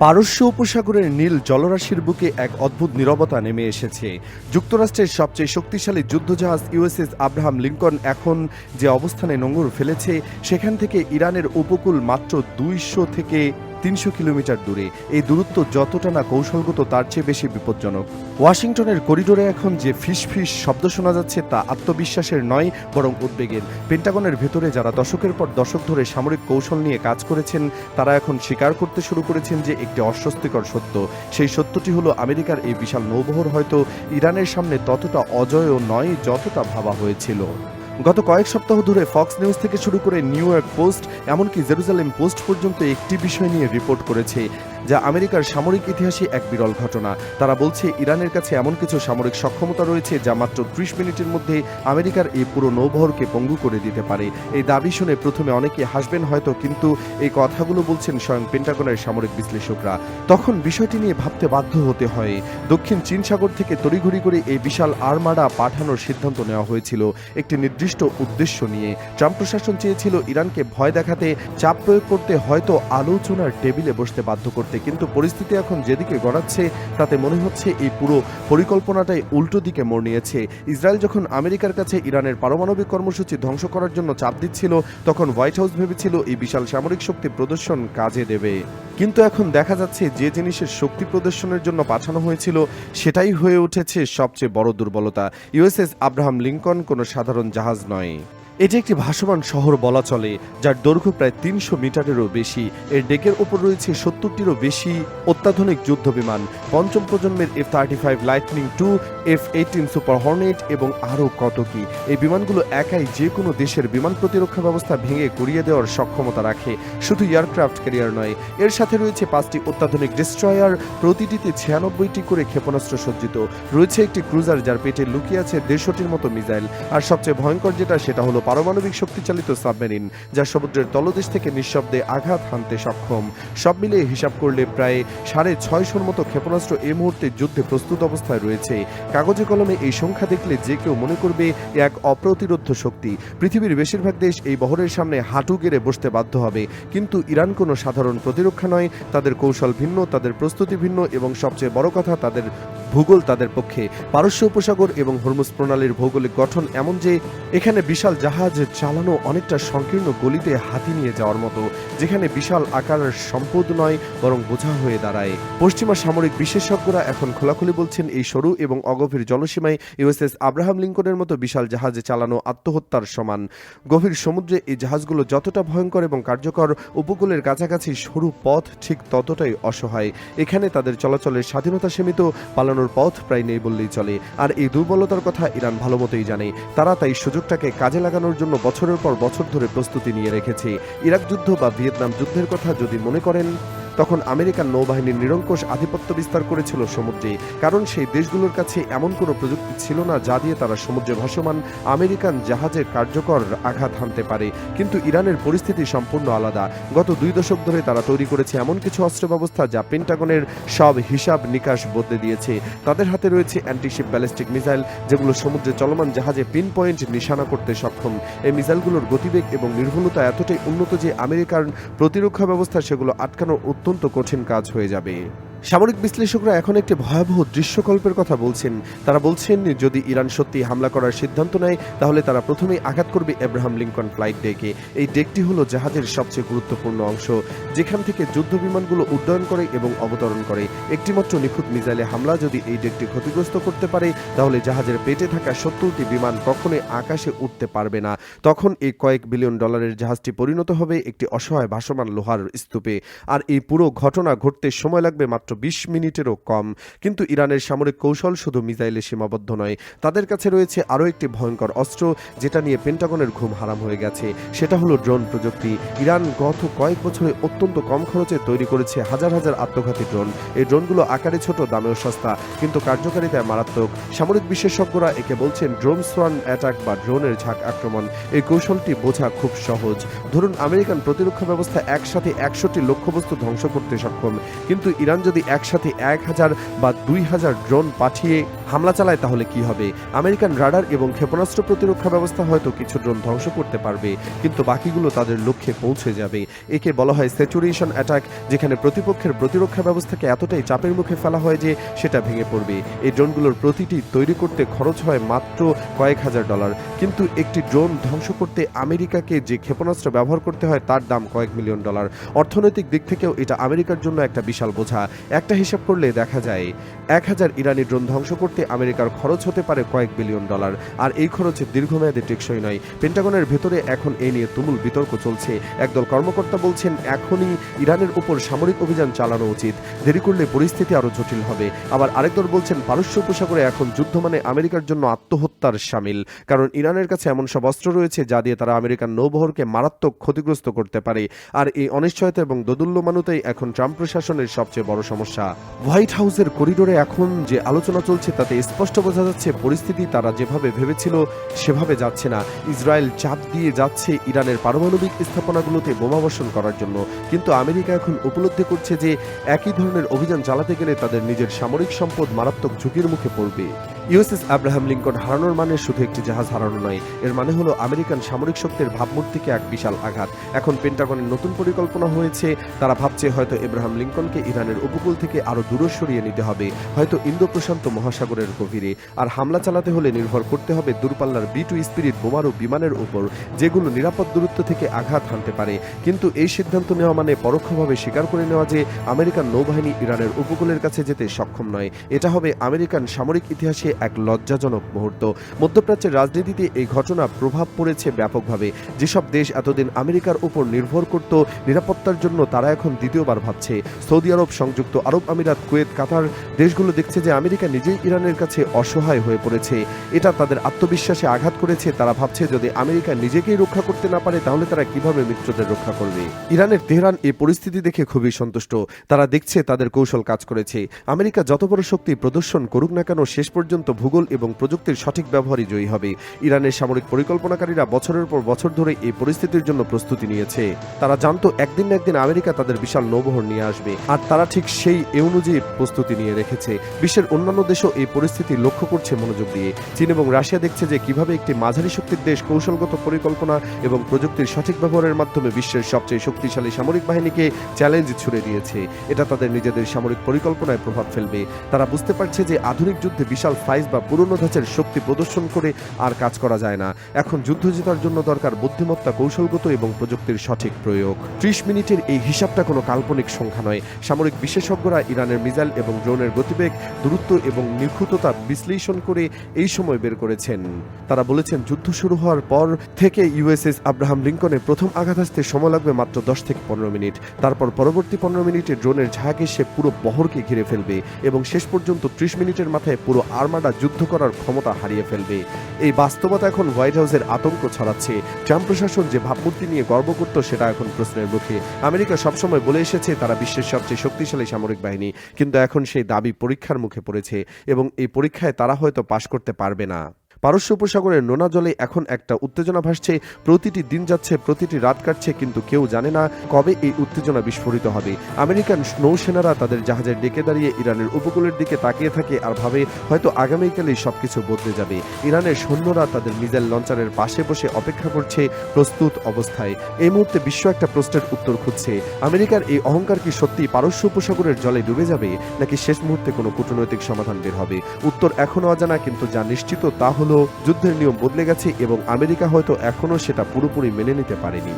পারস্য উপসাগরের নীল জলরাশির বুকে এক অদ্ভুত নীরবতা নেমে এসেছে। যুক্তরাষ্ট্রের সবচেয়ে শক্তিশালী যুদ্ধজাহাজ ইউএসএস আব্রাহাম লিঙ্কন এখন যে অবস্থানে নোঙর ফেলেছে, সেখান থেকে ইরানের উপকূল মাত্র 200 থেকে 300 কিলোমিটার দূরে। এই দূরত্ব যতটা না কৌশলগত, তার চেয়ে বেশি বিপজ্জনক। ওয়াশিংটনের করিডোরে এখন যে ফিসফিস শব্দ শোনা যাচ্ছে, তা আত্মবিশ্বাসের নয়, বরং উদ্বেগের। পেন্টাগনের ভেতরে যারা দশকের পর দশক ধরে সামরিক কৌশল নিয়ে কাজ করেছেন, তারা এখন স্বীকার করতে শুরু করেছেন যে একটি অস্বস্তিকর সত্য। সেই সত্যটি হলো, আমেরিকার এই বিশাল নৌবহর হয়তো ইরানের সামনে ততটা অজেয় নয় যতটা ভাবা হয়েছিল। গত কয়েক সপ্তাহ ধরে ফক্স নিউজ থেকে শুরু করে নিউ ইয়র্ক পোস্ট, এমনকি জেরুজালেম পোস্ট পর্যন্ত একটি বিষয় নিয়ে রিপোর্ট করেছে, যা আমেরিকার সামরিক ইতিহাসে এক বিরল ঘটনা। তারা বলছে, ইরানের কাছে এমন কিছু সামরিক সক্ষমতা রয়েছে যা মাত্র 30 মিনিটের মধ্যে আমেরিকার এই পুরো নৌবহরকে পঙ্গু করে দিতে পারে। এই দাবি শুনে প্রথমে অনেকে হাসবেন হয়তো, কিন্তু এই কথাগুলো বলছেন স্বয়ং পেন্টাগনের সামরিক বিশ্লেষকরা। তখন বিষয়টি নিয়ে ভাবতে বাধ্য হতে হয়। দক্ষিণ চীন সাগর থেকে তড়িঘড়ি করে এই বিশাল আর্মাডা পাঠানোর সিদ্ধান্ত নেওয়া হয়েছিল একটি নির্দিষ্ট উদ্দেশ্য নিয়ে। ট্রাম্প প্রশাসন চেয়েছিল ইরানকে ভয় দেখাতে, চাপ প্রয়োগ করতে, হয়তো আলোচনার টেবিলে বসতে বাধ্য করতে। কিন্তু পরিস্থিতি এখন যেদিকে গড়াচ্ছে, তাতে মনে হচ্ছে এই পুরো পরিকল্পনাটাই উল্টো দিকে মোড় নিয়েছে। ইসরায়েল যখন আমেরিকার কাছে ইরানের পারমাণবিক কর্মসূচি ধ্বংস করার জন্য চাপ দিচ্ছিল, তখন হোয়াইট হাউস ভেবেছিল এই বিশাল সামরিক শক্তি প্রদর্শন কাজে দেবে। কিন্তু এখন দেখা যাচ্ছে, যে জিনিসের শক্তি প্রদর্শনের জন্য পাঠানো হয়েছিল, সেটাই হয়ে উঠেছে সবচেয়ে বড় দুর্বলতা। ইউএসএস আব্রাহাম লিঙ্কন কোনো সাধারণ জাহাজ নয়। এটি একটি ভাসমান শহর বলা চলে, যার দৈর্ঘ্য প্রায় 300 মিটারেরও বেশি। এর ডেকের ওপর রয়েছে 70টিরও বেশি অত্যাধুনিক যুদ্ধ বিমান, পঞ্চম প্রজন্মের F-35 lightning II, F-18 super Hornet এবং আরও কত কি। এই বিমানগুলো একাই যে কোনো দেশের বিমান প্রতিরক্ষা ব্যবস্থা ভেঙে গুড়িয়ে দেওয়ার সক্ষমতা রাখে। শুধু এয়ারক্রাফট ক্যারিয়ার নয়, এর সাথে রয়েছে 5টি অত্যাধুনিক ডিস্ট্রয়ার, প্রতিটিতে 96টি করে ক্ষেপণাস্ত্র সজ্জিত। রয়েছে একটি ক্রুজার, যার পেটে লুকিয়ে আছে 150টির মতো মিসাইল। আর সবচেয়ে ভয়ঙ্কর যেটা, সেটা হলো পারমাণবিক শক্তিচালিত সাবমেরিন, যা সমুদ্রের তলদেশ থেকে নিঃশব্দে আঘাত হানতে সক্ষম। সব মিলিয়ে হিসাব করলে প্রায় 650 মতো ক্ষেপণাস্ত্র এই মুহূর্তে যুদ্ধে প্রস্তুত অবস্থায় রয়েছে। কাগজে কলমে এই সংখ্যা দেখলে যে কেউ মনে করবে এক অপ্রতিরোধ্য শক্তি। পৃথিবীর বেশিরভাগ দেশ এই বহরের সামনে হাঁটু গেড়ে বসতে বাধ্য হবে। কিন্তু ইরান কোনো সাধারণ প্রতিরক্ষা নয়। তাদের কৌশল ভিন্ন, তাদের প্রস্তুতি ভিন্ন, এবং সবচেয়ে বড় কথা, তাদের ভূগোল তাদের পক্ষে। পারস্য উপসাগর এবং হরমুজ প্রণালীর ভৌগোলিক গঠন এমন যে এখানে বিশাল জাহাজ চালানো অনেকটা সংকীর্ণ গলিতে হাতি নিয়ে যাওয়ার মতো, যেখানে বিশাল আকারের সম্পদ নয়, বরং বোঝা হয়ে দাঁড়ায়। পশ্চিমা সামরিক বিশেষজ্ঞরা এখন খোলাখুলি বলছেন, এই সরু এবং অগভীর জলসীমায় ইউএসএস আব্রাহাম লিঙ্কনের মতো বিশাল জাহাজে চালানো আত্মহত্যার সমান। গভীর সমুদ্রে এই জাহাজগুলো যতটা ভয়ঙ্কর এবং কার্যকর, উপকূলের কাছাকাছি সরু পথ ঠিক ততটাই অসহায়। এখানে তাদের চলাচলের স্বাধীনতা সীমিত, পালানোর পথ প্রায় নেই বললেই চলে। আর এই দুর্বলতার কথা ইরান ভালো মতোই জানে। তারা তাই সুযোগটাকে কাজে লাগানোর জন্য বছরের পর বছর ধরে প্রস্তুতি নিয়ে রেখেছে। ইরাক যুদ্ধ বা ভিয়েতনাম যুদ্ধের কথা যদি মনে করেন, তখন আমেরিকান নৌবাহিনীর নিরঙ্কুশ আধিপত্য বিস্তার করেছিল সমুদ্রে, কারণ সেই দেশগুলোর কাছে এমন কোনো প্রযুক্তি ছিল না যা দিয়ে তারা সমুদ্রে ভাসমান আমেরিকান জাহাজে কার্যকর আঘাত হানতে পারে। কিন্তু ইরানের পরিস্থিতি সম্পূর্ণ আলাদা। গত 2 দশক ধরে তারা তৈরি করেছে এমন কিছু অস্ত্র ব্যবস্থা যা পেন্টাগনের সব হিসাব নিকাশ বদলে দিয়েছে। তাদের হাতে রয়েছে অ্যান্টিশিপ ব্যালিস্টিক মিসাইল, যেগুলো সমুদ্রে চলমান জাহাজে পিন পয়েন্ট নিশানা করতে সক্ষম। এই মিসাইলগুলোর গতিবেগ এবং নির্ভুলতা এতটাই উন্নত যে আমেরিকার প্রতিরক্ষা ব্যবস্থা সেগুলো আটকানোর অত্যন্ত কঠিন কাজ হয়ে যাবে। সামরিক বিশ্লেষকরা এখন একটি ভয়াবহ দৃশ্যকল্পের কথা বলছেন। তারা বলছেন, যদি ইরান সত্যি হামলা করার সিদ্ধান্ত নেয়, তাহলে তারা প্রথমেই আঘাত করবে আব্রাহাম লিঙ্কন ফ্লাইট ডেকে। এই ডেকটি হলো জাহাজের সবচেয়ে গুরুত্বপূর্ণ অংশ, যেখান থেকে যুদ্ধ বিমানগুলো উড্ডয়ন করে এবং অবতরণ করে। একটিমাত্র নিখুঁত মিসাইলে হামলা যদি এই ডেকটি ক্ষতিগ্রস্ত করতে পারে, তাহলে জাহাজের পেটে থাকা 70টি বিমান কখনোই আকাশে উঠতে পারবে না। তখন এই কয়েক বিলিয়ন ডলারের জাহাজটি পরিণত হবে একটি অসহায় ভাসমান লোহার স্তূপে। আর এই পুরো ঘটনা ঘটতে সময় লাগবে মাত্র 20 মিনিটেরও কম। কিন্তু ইরানের সামরিক কৌশল শুধু মিসাইলে সীমাবদ্ধ নয়। তাদের কাছে রয়েছে আরও একটি ভয়ঙ্কর অস্ত্র, যেটা নিয়ে পেন্টাগনের ঘুম হারাম হয়ে গেছে। সেটা হলো ড্রোন প্রযুক্তি। ইরান গত কয়েক বছরে অত্যন্ত কম খরচে তৈরি করেছে হাজার হাজার আত্মঘাতী ড্রোন। এই ড্রোনগুলো আকারে ছোট, দামেও সস্তা, কিন্তু কার্যকারিতায় মারাত্মক। সামরিক বিশেষজ্ঞরা একে বলছেন ড্রোন সোয়ার্ম অ্যাটাক বা ড্রোনের ঝাঁক আক্রমণ। এই কৌশলটি বোঝা খুব সহজ। ধরুন, আমেরিকান প্রতিরক্ষা ব্যবস্থা একসাথে 100টি লক্ষ্যবস্তু ধ্বংস করতে সক্ষম, কিন্তু ইরান যদি একসাথে 1000 বা 2000 ড্রোন পাঠিয়ে হামলা চালায় তাহলে কি হবে? আমেরিকান রাডার এবং ক্ষেপণাস্ত্র প্রতিরক্ষা ব্যবস্থা হয়তো কিছু ড্রোন ধ্বংস করতে পারবে, কিন্তু বাকিগুলো তাদের লক্ষ্যে পৌঁছে যাবে। একে বলা হয় স্যাচুরেশন অ্যাটাক, যেখানে প্রতিপক্ষের প্রতিরক্ষা ব্যবস্থাকে এতটাই চাপের মুখে ফেলা হয় যে সেটা ভেঙে পড়বে। এই ড্রোনগুলোর প্রতিটি তৈরি করতে খরচ হয় মাত্র কয়েক হাজার ডলার, কিন্তু একটি ড্রোন ধ্বংস করতে আমেরিকাকে যে ক্ষেপণাস্ত্র ব্যবহার করতে হয় তার দাম কয়েক মিলিয়ন ডলার। অর্থনৈতিক দিক থেকেও এটা আমেরিকার জন্য একটা বিশাল বোঝা। একটা হিসাব করলে দেখা যায় 1000 ইরানি ড্রোন ধ্বংস করতে আমেরিকার খরচ হতে পারে কয়েক বিলিয়ন ডলার, আর এই খরচে দীর্ঘমেয়াদে টেকসই নয়। পেন্টাগনের ভেতরে এখন এই নিয়ে তুমুল বিতর্ক চলছে। একদল কর্মকর্তা বলছেন এখনই ইরানের উপর সামরিক অভিযান চালানো উচিত, দেরি করলে পরিস্থিতি আরও জটিল হবে। আবার আরেক দল বলছেন পারস্য উপসাগরে এখন যুদ্ধ মানে আমেরিকার জন্য আত্মহত্যার শামিল, কারণ ইরানের কাছে এমন সব অস্ত্র রয়েছে যা দিয়ে তারা আমেরিকান নৌবহরকে মারাত্মক ক্ষতিগ্রস্ত করতে পারে। আর এই অনিশ্চয়তা এবং দোদুল্যমানতাই এখন ট্রাম্প প্রশাসনের সবচেয়ে বড় সমস্যা। হোয়াইট হাউসের করিডোরে এখন যে আলোচনা চলছে তাতে স্পষ্ট বোঝা যাচ্ছে পরিস্থিতি তারা যেভাবে ভেবেছিল সেভাবে যাচ্ছে না। ইসরায়েল চাপ দিয়ে যাচ্ছে ইরানের পারমাণবিক স্থাপনাগুলোতে বোমাবর্ষণ করার জন্য, কিন্তু আমেরিকা এখন উপলব্ধি করছে যে একই ধরনের অভিযান চালাতে গেলে তাদের নিজের সামরিক সম্পদ মারাত্মক ঝুঁকির মুখে পড়বে। ইউএসএস আব্রাহাম লিঙ্কন হারানোর মানে শুধু একটি জাহাজ হারানো নয়, এর মানে হলো আমেরিকান সামরিক শক্তির ভাবমূর্তিকে এক বিশাল আঘাত। এখন পেন্টাগনের নতুন পরিকল্পনা হয়েছে, তারা ভাবছে হয়তো আব্রাহাম লিঙ্কনকে ইরানের উপকূল থেকে আরও দূরে সরিয়ে নিতে হবে, হয়তো ইন্দো প্রশান্ত মহাসাগরের গভীরে। আর হামলা চালাতে হলে নির্ভর করতে হবে দূরপাল্লার B-2 স্পিরিট বোমারু বিমানের উপর, যেগুলো নিরাপদ দূরত্ব থেকে আঘাত হানতে পারে। কিন্তু এই সিদ্ধান্ত নেওয়া মানে পরোক্ষভাবে স্বীকার করে নেওয়া যে আমেরিকান নৌবাহিনী ইরানের উপকূলের কাছে যেতে সক্ষম নয়। এটা হবে আমেরিকান সামরিক ইতিহাসে এক লজ্জাজনক মুহূর্ত। মধ্যপ্রাচ্যের রাজনীতিতে এই ঘটনা প্রভাব পড়েছে ব্যাপকভাবে। যেসব দেশ এতদিন আমেরিকার উপর নির্ভর করত নিরাপত্তার জন্য, তারা এখন দ্বিতীয়বার ভাবছে। সৌদি আরব, সংযুক্ত আরব আমিরাত, কুয়েত, কাতার দেশগুলো দেখছে যে আমেরিকা নিজেই ইরানের কাছে অসহায় হয়ে পড়েছে। এটা তাদের আত্মবিশ্বাসে আঘাত করেছে। তারা ভাবছে যদি আমেরিকা নিজেকেই রক্ষা করতে না পারে তাহলে তারা কিভাবে মিত্রদের রক্ষা করবে। ইরানের তেহরান এই পরিস্থিতি দেখে খুবই সন্তুষ্ট। তারা দেখছে তাদের কৌশল কাজ করেছে। আমেরিকা যত বড় শক্তি প্রদর্শন করুক না কেন, শেষ পর্যন্ত ভূগোল এবং প্রযুক্তির সঠিক ব্যবহারই জয়ী হবে। ইরানের সামরিক পরিকল্পনাকারীরা বছরের পর বছর ধরে এই পরিস্থিতির জন্য প্রস্তুতি নিয়েছে। তারা জানতো একদিন না একদিন আমেরিকা তাদের বিশাল নৌবহর নিয়ে আসবে, আর তারা ঠিক সেই অনুযায়ী প্রস্তুতি নিয়ে রেখেছে। বিশ্বের অন্যান্য দেশও এই পরিস্থিতি লক্ষ্য করছে মনোযোগ দিয়ে। চীন এবং রাশিয়া দেখছে যে কিভাবে একটি মাঝারি শক্তির দেশ কৌশলগত পরিকল্পনা এবং প্রযুক্তির সঠিক ব্যবহারের মাধ্যমে বিশ্বের সবচেয়ে শক্তিশালী সামরিক বাহিনীকে চ্যালেঞ্জ ছুড়ে দিয়েছে। এটা তাদের নিজেদের সামরিক পরিকল্পনায় প্রভাব ফেলবে। তারা বুঝতে পারছে যে আধুনিক যুদ্ধে বিশাল সাইজ বা পুরনো ধাঁচের শক্তি প্রদর্শন করে আর কাজ করা যায় না। এখন যুদ্ধ জেতার জন্য দরকার বুদ্ধিমত্তা, কৌশলগত এবং প্রযুক্তির সঠিক প্রয়োগ। 30 মিনিটের এই হিসাবটা কোনো কাল্পনিক সংখ্যা নয়। সামরিক বিশেষজ্ঞরা ইরানের মিসাইল এবং ড্রোনের গতিবেগ, দূরত্ব এবং নিখুঁততা বিশ্লেষণ করে এই সময় বের করেছেন। তারা বলেছেন যুদ্ধ শুরু হওয়ার পর থেকে ইউএসএস আব্রাহাম লিঙ্কনের প্রথম আঘাত আসতে সময় লাগবে মাত্র 10 থেকে 15 মিনিট। তারপর পরবর্তী 15 মিনিটে ড্রোনের ঝাঁক এসে পুরো বহরকে ঘিরে ফেলবে এবং শেষ পর্যন্ত 30 মিনিটের মাথায় পুরো আর্মাডা যুদ্ধ করার ক্ষমতা হারিয়ে ফেলবে। এই বাস্তবতা এখন হোয়াইট হাউসের আতঙ্ক ছড়াচ্ছে। ট্রাম্প প্রশাসন যে ভাবমূর্তি নিয়ে গর্ব করত সেটা এখন প্রশ্নের মুখে। আমেরিকা সবসময় বলে এসেছে তারা বিশ্বের সবচেয়ে শক্তিশালী সামরিক বাহিনী, কিন্তু এখন সেই দাবি পরীক্ষার মুখে পড়েছে এবং এই পরীক্ষায় তারা হয়তো পাশ করতে পারবে না। পারস্য উপসাগরের নোনা জলে এখন একটা উত্তেজনা ভাসছে। প্রতিটি দিন যাচ্ছে, প্রতিটি রাত কাটছে, কিন্তু কেউ জানে না কবে এই উত্তেজনা বিস্ফোরিত হবে। আমেরিকান নৌসেনারা তাদের জাহাজের ডেকে দাঁড়িয়ে ইরানের উপকূলের দিকে তাকিয়ে থাকে আর ভাবে হয়তো আগামীকালেই সবকিছু বদলে যাবে। ইরানের সৈন্যরা তাদের মিসাইল লঞ্চারের পাশে বসে অপেক্ষা করছে প্রস্তুত অবস্থায়। এই মুহূর্তে বিশ্ব একটা প্রশ্নের উত্তর খুঁজছে। আমেরিকার এই অহংকার কি সত্যি পারস্য উপসাগরের জলে ডুবে যাবে, নাকি শেষ মুহূর্তে কোনো কূটনৈতিক সমাধান বের হবে? উত্তর এখনো অজানা, কিন্তু যা নিশ্চিত তা হলো যুদ্ধের নিয়ম বদলে গেছে এবং আমেরিকা হয়তো এখনো সেটা পুরোপুরি মেনে নিতে পারেনি।